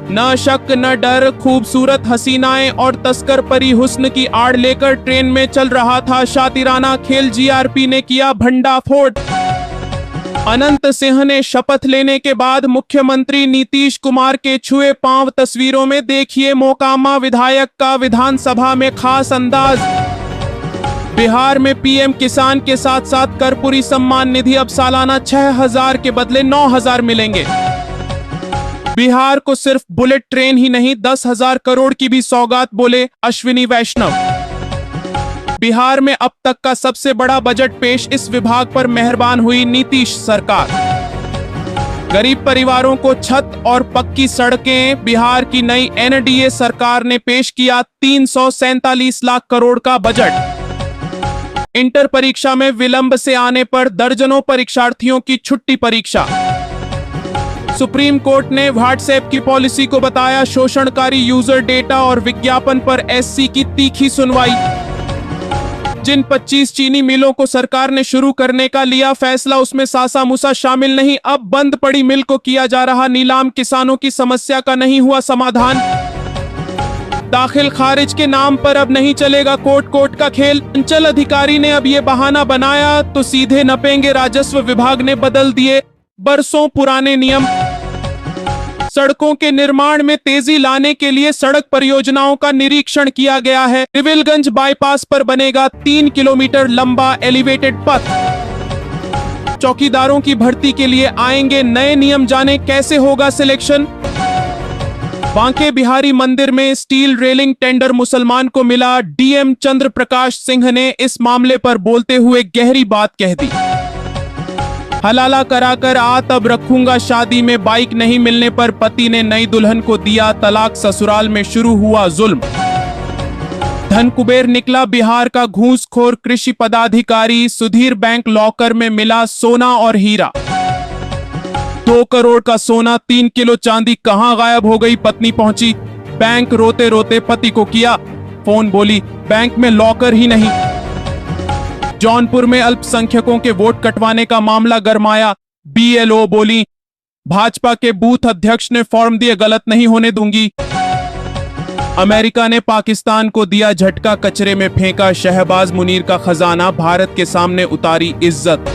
न शक न डर, खूबसूरत हसीनाएं और तस्कर परी हुस्न की आड़ लेकर ट्रेन में चल रहा था शातिराना खेल। जीआरपी ने किया भंडाफोड़। अनंत सिंह ने शपथ लेने के बाद मुख्यमंत्री नीतीश कुमार के छुए पांव। तस्वीरों में देखिए मोकामा विधायक का विधानसभा में खास अंदाज। बिहार में पीएम किसान के साथ साथ कर्पूरी सम्मान निधि अब सालाना 6,000 के बदले 9,000 मिलेंगे। बिहार को सिर्फ बुलेट ट्रेन ही नहीं 10,000 करोड़ की भी सौगात, बोले अश्विनी वैष्णव। बिहार में अब तक का सबसे बड़ा बजट पेश, इस विभाग पर मेहरबान हुई नीतीश सरकार। गरीब परिवारों को छत और पक्की सड़कें, बिहार की नई एनडीए सरकार ने पेश किया 347 लाख करोड़ का बजट। इंटर परीक्षा में विलंब से आने पर दर्जनों परीक्षार्थियों की छुट्टी परीक्षा। सुप्रीम कोर्ट ने व्हाट्सएप की पॉलिसी को बताया शोषणकारी, यूजर डेटा और विज्ञापन पर एससी की तीखी सुनवाई। जिन 25 चीनी मिलों को सरकार ने शुरू करने का लिया फैसला, उसमें सासा मूसा शामिल नहीं। अब बंद पड़ी मिल को किया जा रहा नीलाम, किसानों की समस्या का नहीं हुआ समाधान। दाखिल खारिज के नाम पर अब नहीं चलेगा कोर्ट का खेल। अंचल अधिकारी ने अब ये बहाना बनाया तो सीधे नपेंगे, राजस्व विभाग ने बदल दिए बरसों पुराने नियम। सड़कों के निर्माण में तेजी लाने के लिए सड़क परियोजनाओं का निरीक्षण किया गया है। रिविलगंज बाईपास पर बनेगा 3 किलोमीटर लंबा एलिवेटेड पथ। चौकीदारों की भर्ती के लिए आएंगे नए नियम, जाने कैसे होगा सिलेक्शन। बांके बिहारी मंदिर में स्टील रेलिंग टेंडर मुसलमान को मिला। डीएम चंद्र प्रकाश सिंह ने इस मामले पर बोलते हुए गहरी बात कह दी। हलाला कराकर आ तब रखूंगा शादी में, बाइक नहीं मिलने पर पति ने नई दुल्हन को दिया तलाक। ससुराल में शुरू हुआ जुल्म। धन कुबेर निकला बिहार का घूसखोर कृषि पदाधिकारी। सुधीर बैंक लॉकर में मिला सोना और हीरा। 2 करोड़ का सोना, 3 किलो चांदी कहां गायब हो गई। पत्नी पहुंची बैंक, रोते रोते पति को किया फोन, बोली बैंक में लॉकर ही नहीं। जौनपुर में अल्पसंख्यकों के वोट कटवाने का मामला गरमाया। बीएलओ बोली भाजपा के बूथ अध्यक्ष ने फॉर्म दिए, गलत नहीं होने दूंगी। अमेरिका ने पाकिस्तान को दिया झटका, कचरे में फेंका शहबाज मुनीर का खजाना। भारत के सामने उतारी इज्जत।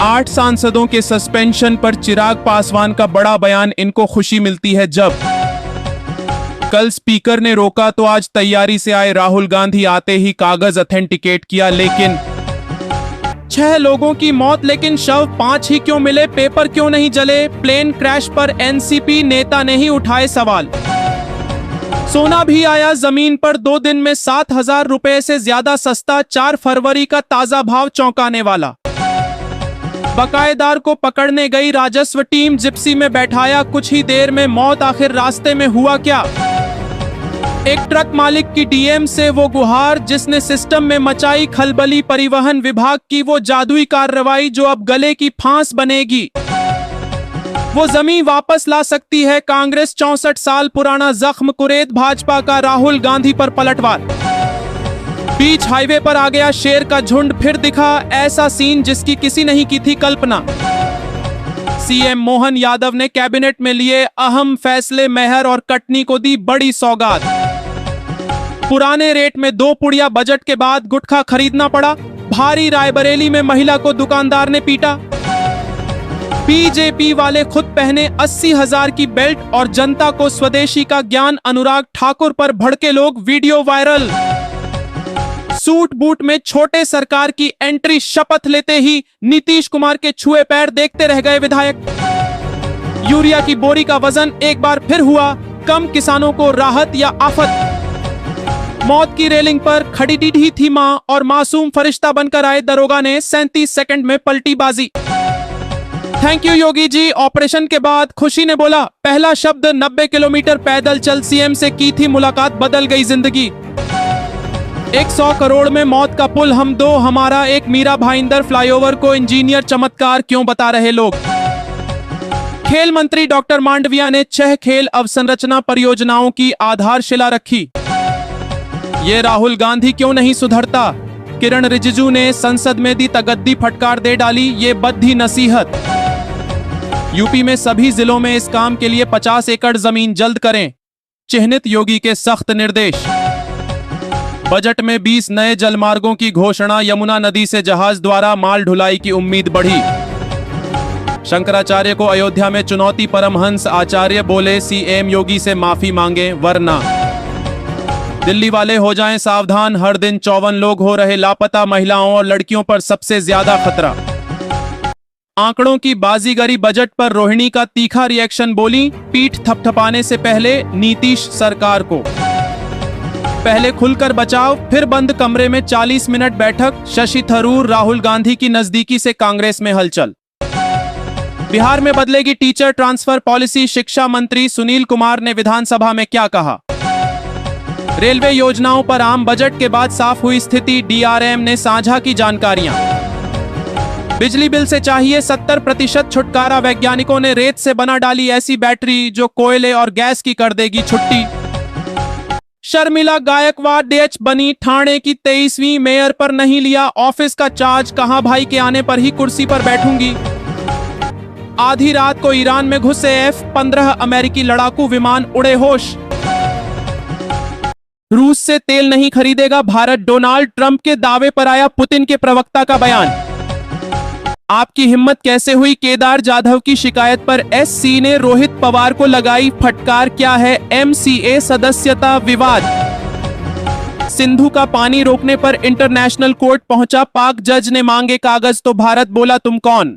8 सांसदों के सस्पेंशन पर चिराग पासवान का बड़ा बयान, इनको खुशी मिलती है जब कल स्पीकर ने रोका तो आज तैयारी से आए राहुल गांधी आते ही कागज ऑथेंटिकेट किया। लेकिन 6 लोगों की मौत, लेकिन शव 5 ही क्यों मिले, पेपर क्यों नहीं जले। प्लेन क्रैश पर एनसीपी नेता ने ही उठाए सवाल। सोना भी आया जमीन पर 2 दिन में 7,000 रुपए से ज्यादा सस्ता। 4 फरवरी का ताजा भाव चौंकाने वाला। बकायेदार को पकड़ने गई राजस्व टीम, जिप्सी में बैठाया, कुछ ही देर में मौत। आखिर रास्ते में हुआ क्या। एक ट्रक मालिक की डीएम से वो गुहार जिसने सिस्टम में मचाई खलबली। परिवहन विभाग की वो जादुई कार्रवाई जो अब गले की फांस बनेगी। वो जमीन वापस ला सकती है कांग्रेस। 64 साल पुराना जख्म कुरेद भाजपा का, राहुल गांधी पर पलटवार। बीच हाईवे पर आ गया शेर का झुंड, फिर दिखा ऐसा सीन जिसकी किसी नहीं की थी कल्पना। सीएम मोहन यादव ने कैबिनेट में लिए अहम फैसले, मेहर और कटनी को दी बड़ी सौगात। पुराने रेट में 2 पुड़िया बजट के बाद गुटखा खरीदना पड़ा। भारी रायबरेली में महिला को दुकानदार ने पीटा। बीजेपी वाले खुद पहने 80,000 की बेल्ट और जनता को स्वदेशी का ज्ञान। अनुराग ठाकुर पर भड़के लोग, वीडियो वायरल। सूट बूट में छोटे सरकार की एंट्री, शपथ लेते ही नीतीश कुमार के छुए पैर देखते रह गए विधायक। यूरिया की बोरी का वजन एक बार फिर हुआ कम, किसानों को राहत या आफत। मौत की रेलिंग पर खड़ी ही थी मां और मासूम फरिश्ता बनकर आए दरोगा ने 37 सेकंड में पलटी बाजी। Thank you Yogi ji. Operation के बाद खुशी ने बोला पहला शब्द, 90 किलोमीटर पैदल चल सीएम से की थी मुलाकात, बदल गई जिंदगी। 100 करोड़ में मौत का पुल, हम दो हमारा एक, मीरा भाईंदर फ्लाईओवर को इंजीनियर चमत्कार क्यों बता रहे लोग। खेल मंत्री डॉक्टर मांडविया ने 6 खेल अवसंरचना परियोजनाओं की आधारशिला रखी। ये राहुल गांधी क्यों नहीं सुधरता। किरण रिजिजू ने संसद में दी तगद्दी, फटकार दे डाली ये बद्धी नसीहत। यूपी में सभी जिलों में इस काम के लिए 50 एकड़ जमीन जल्द करें, चिन्हित योगी के सख्त निर्देश। बजट में 20 नए जलमार्गों की घोषणा, यमुना नदी से जहाज द्वारा माल ढुलाई की उम्मीद बढ़ी। शंकराचार्य को अयोध्या में चुनौती, परमहंस आचार्य बोले सीएम योगी से माफी मांगे वरना। दिल्ली वाले हो जाएं सावधान, हर दिन 54 लोग हो रहे लापता, महिलाओं और लड़कियों पर सबसे ज्यादा खतरा। आंकड़ों की बाजीगरी, बजट पर रोहिणी का तीखा रिएक्शन, बोली पीठ थपथपाने से पहले नीतीश सरकार को। पहले खुलकर बचाव, फिर बंद कमरे में 40 मिनट बैठक, शशि थरूर राहुल गांधी की नजदीकी से कांग्रेस में हलचल। बिहार में बदलेगी टीचर ट्रांसफर पॉलिसी, शिक्षा मंत्री सुनील कुमार ने विधानसभा में क्या कहा। रेलवे योजनाओं पर आम बजट के बाद साफ हुई स्थिति, डीआरएम ने साझा की जानकारियां। बिजली बिल से चाहिए 70% छुटकारा, वैज्ञानिकों ने रेत से बना डाली ऐसी बैटरी जो कोयले और गैस की कर देगी छुट्टी। शर्मिला गायकवाड़ डीएच बनी, ठाणे की 23वीं मेयर पर नहीं लिया ऑफिस का चार्ज, कहा भाई के आने पर ही कुर्सी पर बैठूंगी। आधी रात को ईरान में घुसे F-15 अमेरिकी लड़ाकू विमान, उड़े होश। रूस से तेल नहीं खरीदेगा भारत, डोनाल्ड ट्रंप के दावे पर आया पुतिन के प्रवक्ता का बयान। आपकी हिम्मत कैसे हुई, केदार जाधव की शिकायत पर एससी ने रोहित पवार को लगाई फटकार, क्या है एमसीए सदस्यता विवाद। सिंधु का पानी रोकने पर इंटरनेशनल कोर्ट पहुंचा, पाक जज ने मांगे कागज तो भारत बोला तुम कौन।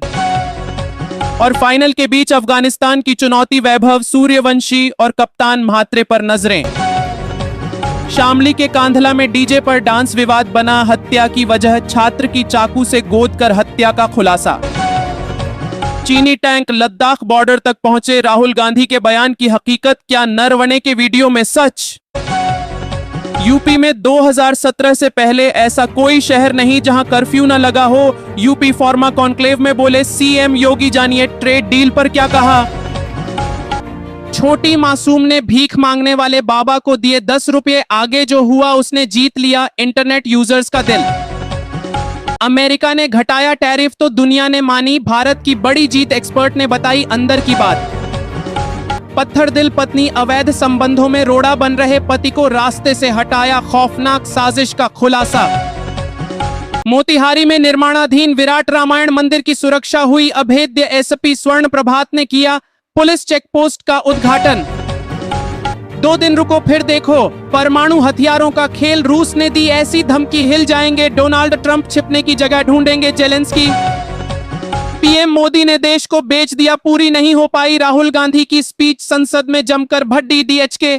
और फाइनल के बीच अफगानिस्तान की चुनौती, वैभव सूर्यवंशी और कप्तान म्हात्रे पर नजरें। शामली के कांधला में डीजे पर डांस, विवाद बना, हत्या की वजह छात्र की चाकू से गोद कर हत्या का खुलासा। चीनी टैंक लद्दाख बॉर्डर तक पहुंचे, राहुल गांधी के बयान की हकीकत, क्या नरवणे के वीडियो में सच। यूपी में 2017 से पहले ऐसा कोई शहर नहीं जहां कर्फ्यू न लगा हो, यूपी फार्मा कॉन्क्लेव में बोले सीएम योगी, जानिए ट्रेड डील पर क्या कहा। छोटी मासूम ने भीख मांगने वाले बाबा को दिए 10 रुपए, आगे जो हुआ उसने जीत लिया इंटरनेट यूजर्स का दिल। अमेरिका ने घटाया टैरिफ तो दुनिया ने मानी भारत की बड़ी जीत, एक्सपर्ट ने बताई अंदर की बात। पत्थर दिल पत्नी अवैध संबंधों में रोड़ा बन रहे पति को रास्ते से हटाया, खौफनाक साजिश का खुलासा। मोतिहारी में निर्माणाधीन विराट रामायण मंदिर की सुरक्षा हुई अभेद्य, एसपी स्वर्ण प्रभात ने किया पुलिस चेकपोस्ट का उद्घाटन। 2 दिन रुको फिर देखो, परमाणु हथियारों का खेल, रूस ने दी ऐसी धमकी हिल जाएंगे, डोनाल्ड ट्रंप छिपने की जगह ढूंढेंगे जेलेंस्की। पीएम मोदी ने देश को बेच दिया, पूरी नहीं हो पाई राहुल गांधी की स्पीच, संसद में जमकर भड्डी डीएचके।